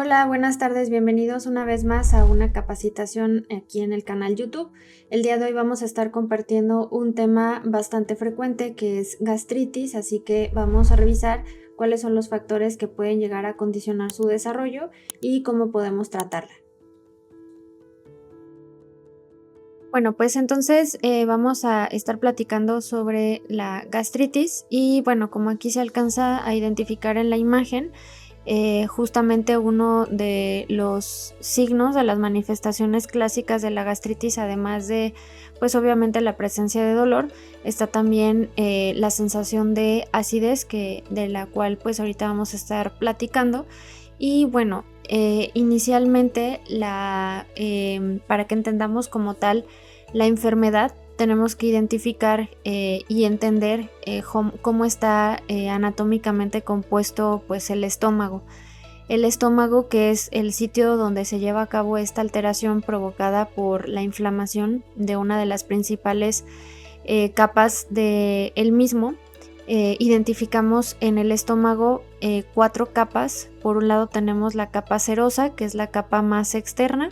Hola, buenas tardes, bienvenidos una vez más a una capacitación aquí en el canal YouTube. El día de hoy vamos a estar compartiendo un tema bastante frecuente que es gastritis, así que vamos a revisar cuáles son los factores que pueden llegar a condicionar su desarrollo y cómo podemos tratarla. Bueno, pues entonces vamos a estar platicando sobre la gastritis y bueno, como aquí se alcanza a identificar en la imagen, justamente uno de los signos de las manifestaciones clásicas de la gastritis, además de, pues obviamente la presencia de dolor, está también la sensación de acidez, de la cual pues ahorita vamos a estar platicando. Y bueno, inicialmente para que entendamos como tal la enfermedad, tenemos que identificar y entender cómo está anatómicamente compuesto pues el estómago. El estómago, que es el sitio donde se lleva a cabo esta alteración provocada por la inflamación de una de las principales capas del mismo. Identificamos en el estómago 4 capas. Por un lado tenemos la capa serosa, que es la capa más externa.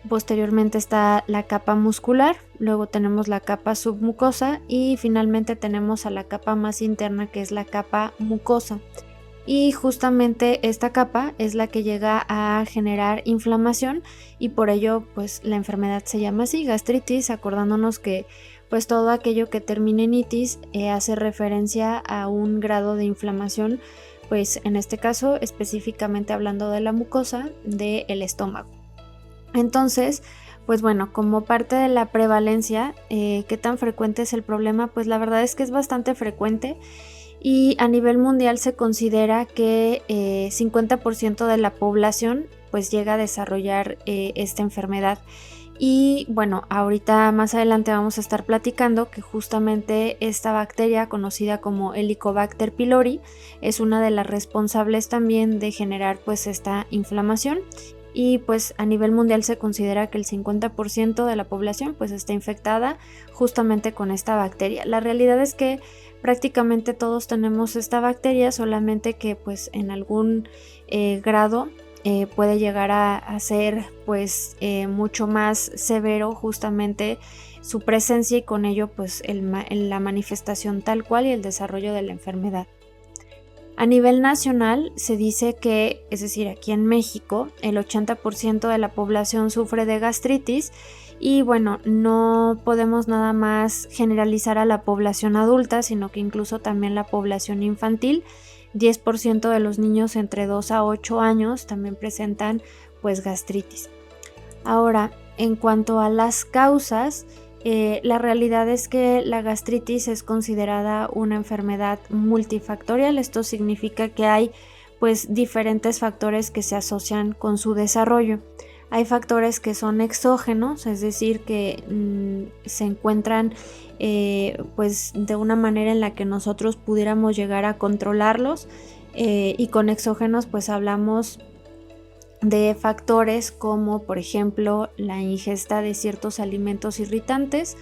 Posteriormente está la capa muscular, luego tenemos la capa submucosa y finalmente tenemos a la capa más interna, que es la capa mucosa. Y justamente esta capa es la que llega a generar inflamación y por ello pues la enfermedad se llama así, gastritis, acordándonos que pues todo aquello que termine en itis hace referencia a un grado de inflamación, pues en este caso específicamente hablando de la mucosa del estómago. Entonces, pues bueno, como parte de la prevalencia, ¿qué tan frecuente es el problema? Pues la verdad es que es bastante frecuente y a nivel mundial se considera que 50% de la población pues llega a desarrollar esta enfermedad. Y bueno, ahorita más adelante vamos a estar platicando que justamente esta bacteria conocida como Helicobacter pylori es una de las responsables también de generar pues esta inflamación. Y pues a nivel mundial se considera que el 50% de la población pues está infectada justamente con esta bacteria. La realidad es que prácticamente todos tenemos esta bacteria, solamente que pues en algún grado puede llegar a ser pues mucho más severo justamente su presencia y con ello pues la manifestación tal cual y el desarrollo de la enfermedad. A nivel nacional se dice que, es decir, aquí en México, el 80% de la población sufre de gastritis y bueno, no podemos nada más generalizar a la población adulta, sino que incluso también la población infantil. 10% de los niños entre 2 a 8 años también presentan pues gastritis. Ahora, en cuanto a las causas, la realidad es que la gastritis es considerada una enfermedad multifactorial. Esto significa que hay pues diferentes factores que se asocian con su desarrollo. Hay factores que son exógenos, es decir, que se encuentran pues de una manera en la que nosotros pudiéramos llegar a controlarlos, y con exógenos pues hablamos de factores como por ejemplo la ingesta de ciertos alimentos irritantes,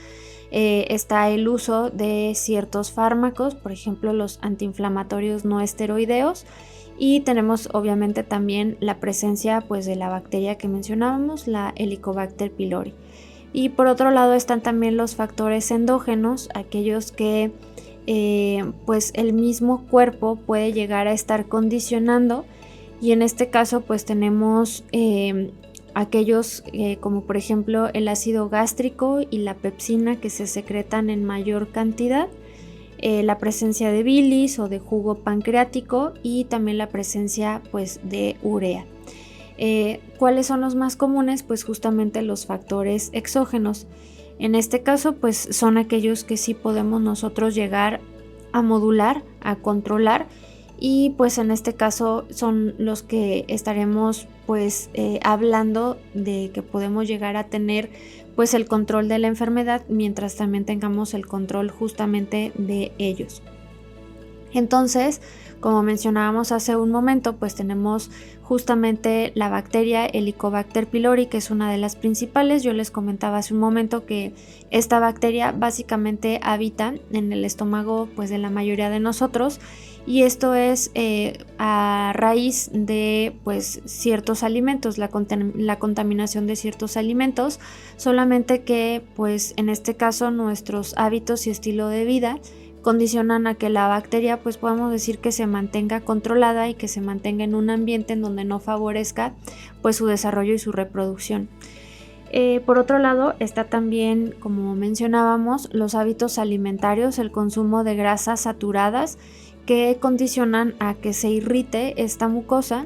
está el uso de ciertos fármacos, por ejemplo los antiinflamatorios no esteroideos, y tenemos obviamente también la presencia pues de la bacteria que mencionábamos, la Helicobacter pylori. Y por otro lado están también los factores endógenos, aquellos que pues el mismo cuerpo puede llegar a estar condicionando. Y en este caso pues tenemos aquellos como por ejemplo el ácido gástrico y la pepsina, que se secretan en mayor cantidad, la presencia de bilis o de jugo pancreático y también la presencia pues de urea. ¿Cuáles son los más comunes? Pues justamente los factores exógenos. En este caso pues son aquellos que sí podemos nosotros llegar a modular, a controlar, y pues en este caso son los que estaremos pues hablando de que podemos llegar a tener pues el control de la enfermedad mientras también tengamos el control justamente de ellos. Entonces, como mencionábamos hace un momento, pues tenemos justamente la bacteria Helicobacter pylori, que es una de las principales. Yo les comentaba hace un momento que esta bacteria básicamente habita en el estómago, pues, de la mayoría de nosotros, y esto es a raíz de, pues, ciertos alimentos, la contaminación de ciertos alimentos, solamente que, pues, en este caso nuestros hábitos y estilo de vida condicionan a que la bacteria, pues podemos decir, que se mantenga controlada y que se mantenga en un ambiente en donde no favorezca, pues, su desarrollo y su reproducción. Por otro lado, está también, como mencionábamos, los hábitos alimentarios, el consumo de grasas saturadas, que condicionan a que se irrite esta mucosa,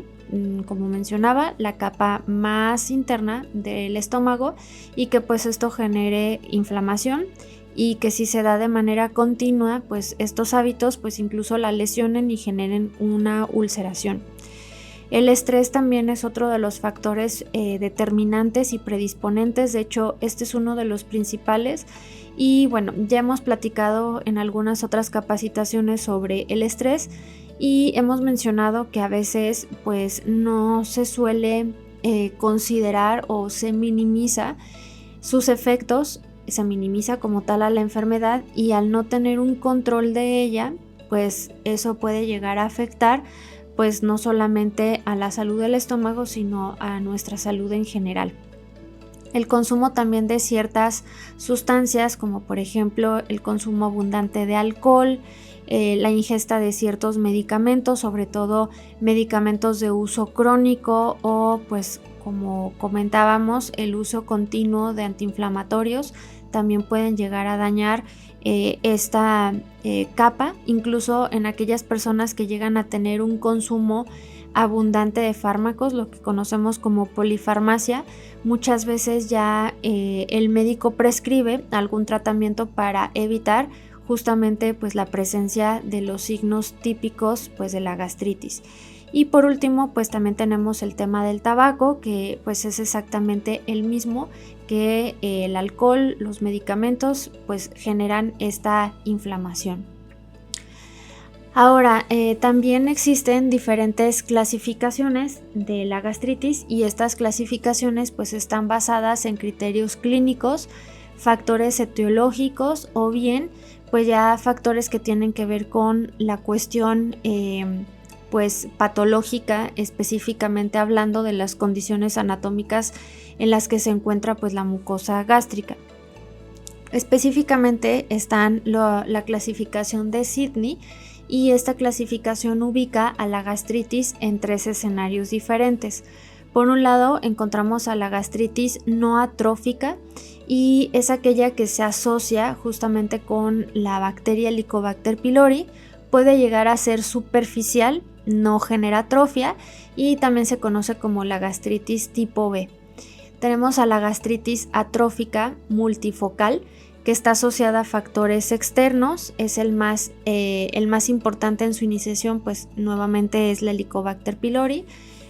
como mencionaba, la capa más interna del estómago, y que pues esto genere inflamación, y que si se da de manera continua, pues estos hábitos pues incluso la lesionen y generen una ulceración. El estrés también es otro de los factores determinantes y predisponentes. De hecho, este es uno de los principales. Y bueno, ya hemos platicado en algunas otras capacitaciones sobre el estrés y hemos mencionado que a veces pues no se suele considerar o se minimiza sus efectos, se minimiza como tal a la enfermedad, y al no tener un control de ella, pues eso puede llegar a afectar pues no solamente a la salud del estómago, sino a nuestra salud en general. El consumo también de ciertas sustancias, como por ejemplo el consumo abundante de alcohol, la ingesta de ciertos medicamentos, sobre todo medicamentos de uso crónico, o pues como comentábamos, el uso continuo de antiinflamatorios, también pueden llegar a dañar esta capa, incluso en aquellas personas que llegan a tener un consumo abundante de fármacos, lo que conocemos como polifarmacia. Muchas veces ya el médico prescribe algún tratamiento para evitar justamente pues la presencia de los signos típicos pues de la gastritis. Y por último, pues también tenemos el tema del tabaco, que pues es exactamente el mismo que el alcohol. Los medicamentos pues generan esta inflamación. Ahora, también existen diferentes clasificaciones de la gastritis, y estas clasificaciones pues están basadas en criterios clínicos, factores etiológicos, o bien pues ya factores que tienen que ver con la cuestión pues patológica, específicamente hablando de las condiciones anatómicas en las que se encuentra pues la mucosa gástrica. Específicamente están la clasificación de Sidney, y esta clasificación ubica a la gastritis en 3 escenarios diferentes. Por un lado encontramos a la gastritis no atrófica, y es aquella que se asocia justamente con la bacteria Helicobacter pylori, puede llegar a ser superficial, no genera atrofia, y también se conoce como la gastritis tipo B. Tenemos a la gastritis atrófica multifocal, que está asociada a factores externos, es el más importante en su iniciación, pues nuevamente es la Helicobacter pylori.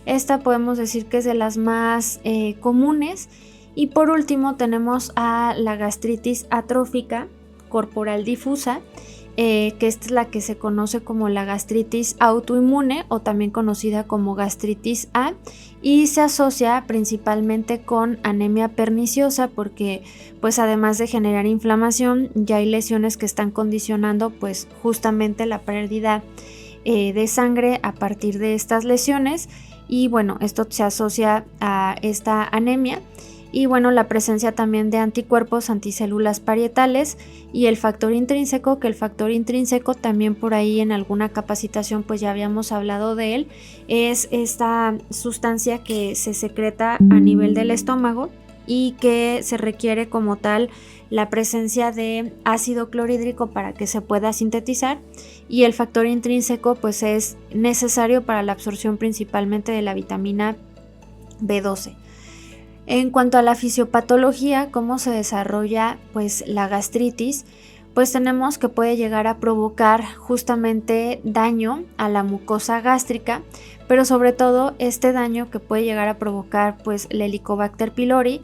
Esta podemos decir que es de las más comunes. Y por último tenemos a la gastritis atrófica corporal difusa, que esta es la que se conoce como la gastritis autoinmune, o también conocida como gastritis A, y se asocia principalmente con anemia perniciosa, porque pues además de generar inflamación, ya hay lesiones que están condicionando pues justamente la pérdida de sangre a partir de estas lesiones, y bueno, esto se asocia a esta anemia. Y bueno, la presencia también de anticuerpos anticélulas parietales, y el factor intrínseco, que el factor intrínseco también por ahí en alguna capacitación pues ya habíamos hablado de él, es esta sustancia que se secreta a nivel del estómago y que se requiere como tal la presencia de ácido clorhídrico para que se pueda sintetizar, y el factor intrínseco pues es necesario para la absorción principalmente de la vitamina B12. En cuanto a la fisiopatología, cómo se desarrolla pues la gastritis, pues tenemos que puede llegar a provocar justamente daño a la mucosa gástrica, pero sobre todo este daño que puede llegar a provocar pues la Helicobacter pylori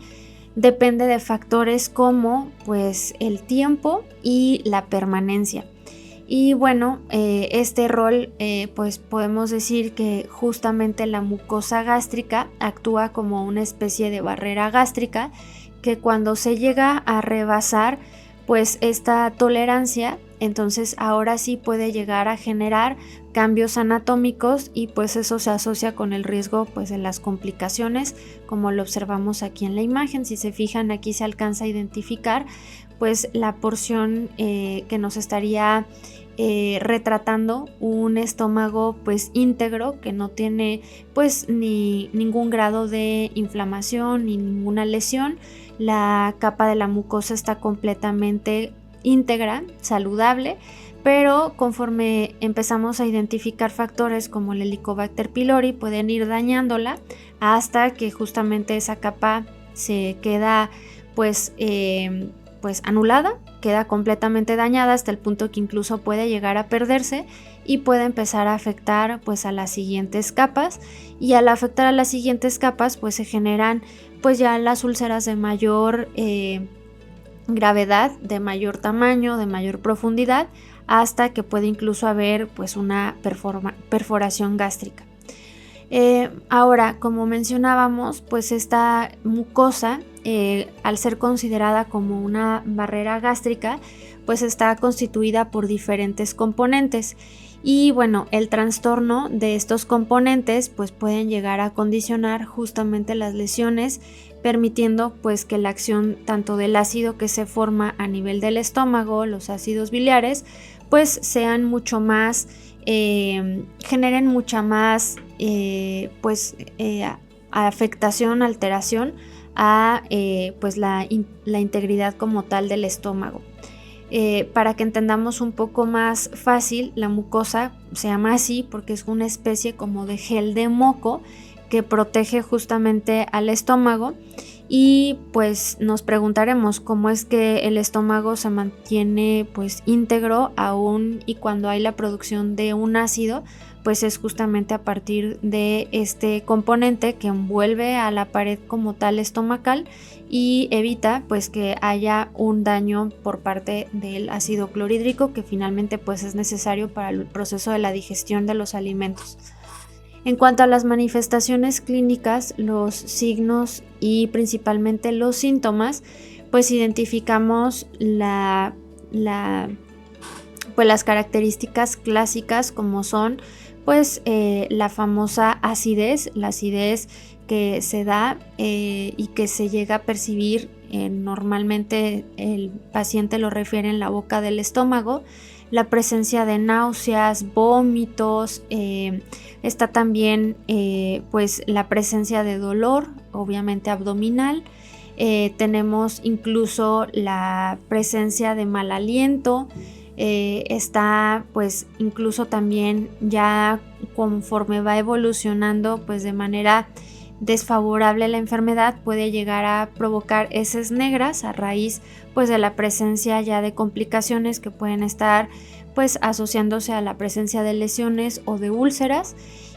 depende de factores como pues el tiempo y la permanencia. Y bueno, este rol pues podemos decir que justamente la mucosa gástrica actúa como una especie de barrera gástrica que cuando se llega a rebasar pues esta tolerancia, entonces ahora sí puede llegar a generar cambios anatómicos y pues eso se asocia con el riesgo pues de las complicaciones, como lo observamos aquí en la imagen. Si se fijan, aquí se alcanza a identificar pues la porción que nos estaría retratando un estómago pues íntegro, que no tiene pues ni ningún grado de inflamación ni ninguna lesión. La capa de la mucosa está completamente íntegra, saludable, pero conforme empezamos a identificar factores como el Helicobacter pylori pueden ir dañándola hasta que justamente esa capa se queda pues anulada, queda completamente dañada hasta el punto que incluso puede llegar a perderse y puede empezar a afectar pues a las siguientes capas, y al afectar a las siguientes capas pues se generan pues ya las úlceras de mayor gravedad, de mayor tamaño, de mayor profundidad, hasta que puede incluso haber pues una perforación gástrica. Ahora, como mencionábamos, pues esta mucosa, al ser considerada como una barrera gástrica, pues está constituida por diferentes componentes. Y bueno, el trastorno de estos componentes pues pueden llegar a condicionar justamente las lesiones, permitiendo pues que la acción tanto del ácido que se forma a nivel del estómago, los ácidos biliares, pues sean mucho más, generen mucha más afectación, alteración a pues la integridad como tal del estómago. Para que entendamos un poco más fácil, la mucosa se llama así porque es una especie como de gel de moco que protege justamente al estómago. Y pues nos preguntaremos cómo es que el estómago se mantiene pues íntegro aún y cuando hay la producción de un ácido, pues es justamente a partir de este componente que envuelve a la pared como tal estomacal y evita pues que haya un daño por parte del ácido clorhídrico, que finalmente pues es necesario para el proceso de la digestión de los alimentos. En cuanto a las manifestaciones clínicas, los signos y principalmente los síntomas, pues identificamos las características clásicas, como son pues la famosa acidez, la acidez que se da y que se llega a percibir, normalmente el paciente lo refiere en la boca del estómago, la presencia de náuseas, vómitos, está también pues la presencia de dolor, obviamente abdominal, tenemos incluso la presencia de mal aliento, está pues incluso también ya conforme va evolucionando pues de manera desfavorable la enfermedad, puede llegar a provocar heces negras a raíz pues de la presencia ya de complicaciones que pueden estar pues asociándose a la presencia de lesiones o de úlceras.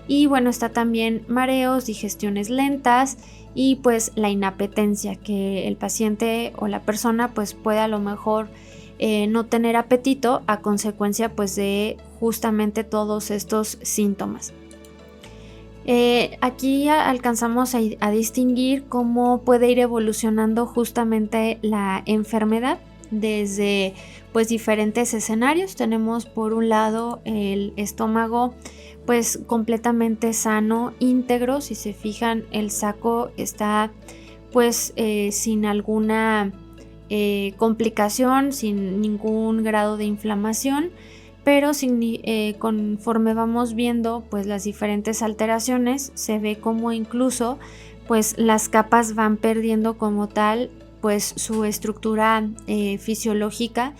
Y bueno, está también mareos, digestiones lentas y pues la inapetencia, que el paciente o la persona pues puede a lo mejor no tener apetito a consecuencia pues de justamente todos estos síntomas. Aquí alcanzamos a distinguir cómo puede ir evolucionando justamente la enfermedad desde pues diferentes escenarios. Tenemos por un lado el estómago pues completamente sano, íntegro. Si se fijan, el saco está pues sin alguna complicación, sin ningún grado de inflamación, pero conforme vamos viendo pues las diferentes alteraciones, se ve como incluso pues las capas van perdiendo como tal pues su estructura fisiológica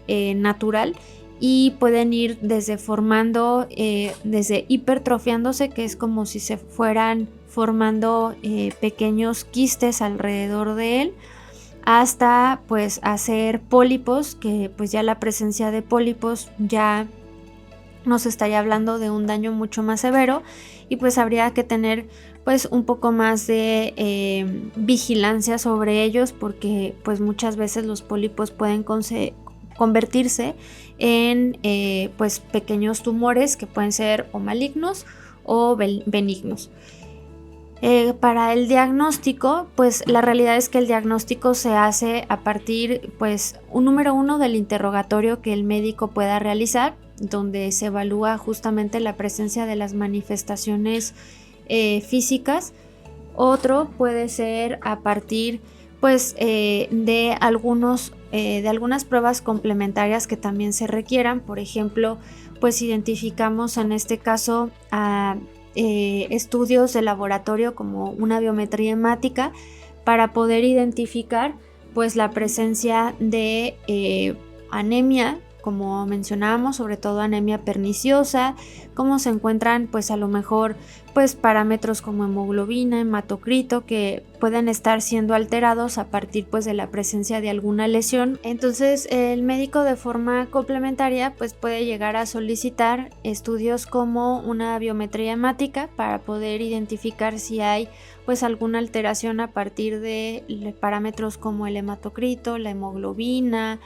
natural, y pueden ir desde desde hipertrofiándose, que es como si se fueran formando pequeños quistes alrededor de él, hasta pues hacer pólipos, que pues ya la presencia de pólipos ya nos estaría hablando de un daño mucho más severo, y pues habría que tener pues un poco más de vigilancia sobre ellos, porque pues muchas veces los pólipos pueden convertirse en pues pequeños tumores que pueden ser o malignos o benignos. Para el diagnóstico, pues la realidad es que el diagnóstico se hace a partir, pues, número uno, del interrogatorio que el médico pueda realizar, donde se evalúa justamente la presencia de las manifestaciones físicas. Otro puede ser a partir, pues, de algunas pruebas complementarias que también se requieran. Por ejemplo, pues identificamos en este caso a estudios de laboratorio como una biometría hemática para poder identificar pues la presencia de anemia, como mencionábamos, sobre todo anemia perniciosa, cómo se encuentran pues a lo mejor pues parámetros como hemoglobina, hematocrito, que pueden estar siendo alterados a partir pues de la presencia de alguna lesión. Entonces el médico de forma complementaria pues puede llegar a solicitar estudios como una biometría hemática para poder identificar si hay pues alguna alteración a partir de parámetros como el hematocrito, la hemoglobina,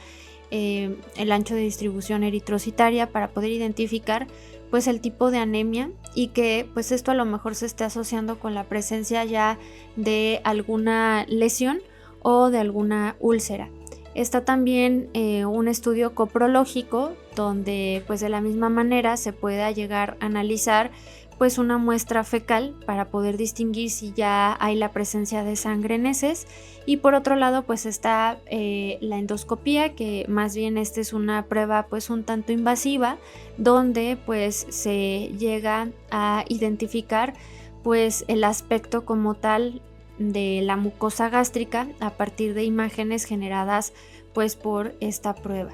el ancho de distribución eritrocitaria, para poder identificar pues el tipo de anemia y que pues esto a lo mejor se esté asociando con la presencia ya de alguna lesión o de alguna úlcera. Está también un estudio coprológico donde pues de la misma manera se pueda llegar a analizar pues una muestra fecal para poder distinguir si ya hay la presencia de sangre en heces. Y por otro lado pues está la endoscopía, que más bien esta es una prueba pues un tanto invasiva, donde pues se llega a identificar pues el aspecto como tal de la mucosa gástrica a partir de imágenes generadas pues por esta prueba.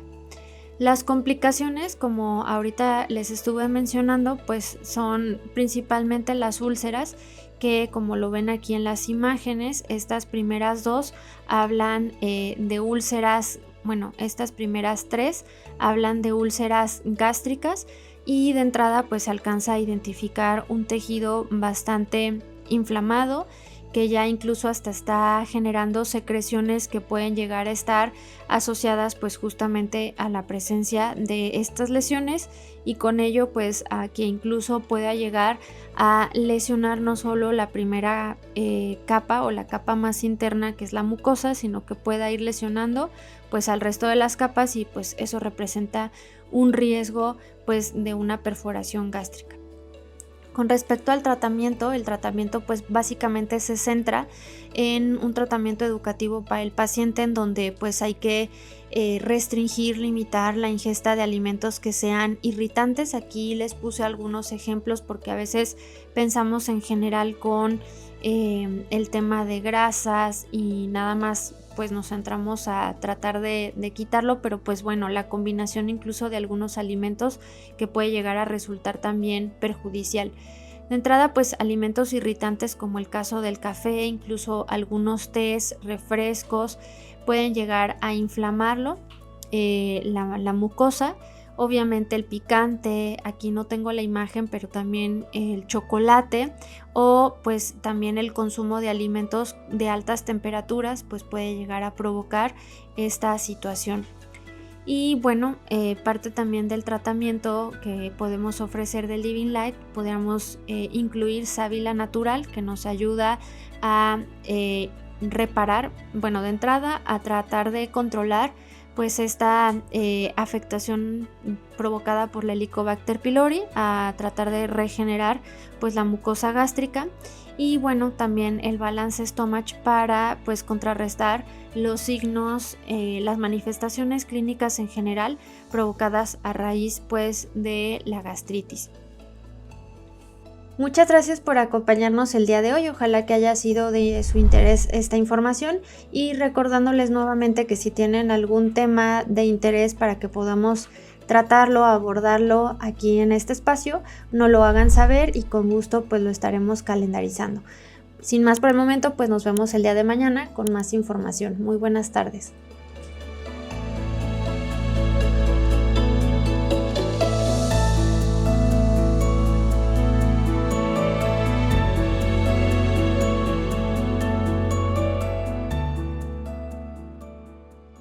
Las complicaciones, como ahorita les estuve mencionando, pues son principalmente las úlceras, que como lo ven aquí en las imágenes, estas primeras dos hablan de úlceras, bueno, estas primeras tres hablan de úlceras gástricas, y de entrada pues se alcanza a identificar un tejido bastante inflamado, que ya incluso hasta está generando secreciones que pueden llegar a estar asociadas pues justamente a la presencia de estas lesiones, y con ello pues a que incluso pueda llegar a lesionar no solo la primera capa o la capa más interna, que es la mucosa, sino que pueda ir lesionando pues al resto de las capas, y pues eso representa un riesgo pues de una perforación gástrica. Con respecto al tratamiento, el tratamiento pues básicamente se centra en un tratamiento educativo para el paciente, en donde pues hay que restringir, limitar la ingesta de alimentos que sean irritantes. Aquí les puse algunos ejemplos porque a veces pensamos en general con el tema de grasas y nada más pues nos centramos a tratar de quitarlo, pero pues bueno, la combinación incluso de algunos alimentos que puede llegar a resultar también perjudicial. De entrada pues alimentos irritantes como el caso del café, incluso algunos tés, refrescos, pueden llegar a inflamarlo, la mucosa. Obviamente el picante, aquí no tengo la imagen, pero también el chocolate, o pues también el consumo de alimentos de altas temperaturas pues puede llegar a provocar esta situación. Y bueno, parte también del tratamiento que podemos ofrecer del Living Light, podríamos incluir sábila natural, que nos ayuda a reparar, bueno, de entrada a tratar de controlar pues esta afectación provocada por la Helicobacter pylori, a tratar de regenerar pues la mucosa gástrica, y bueno, también el Balance Stomach para pues contrarrestar los signos, las manifestaciones clínicas en general provocadas a raíz pues de la gastritis. Muchas gracias por acompañarnos el día de hoy, ojalá que haya sido de su interés esta información, y recordándoles nuevamente que si tienen algún tema de interés para que podamos tratarlo, abordarlo aquí en este espacio, nos lo hagan saber y con gusto pues lo estaremos calendarizando. Sin más por el momento, pues nos vemos el día de mañana con más información. Muy buenas tardes.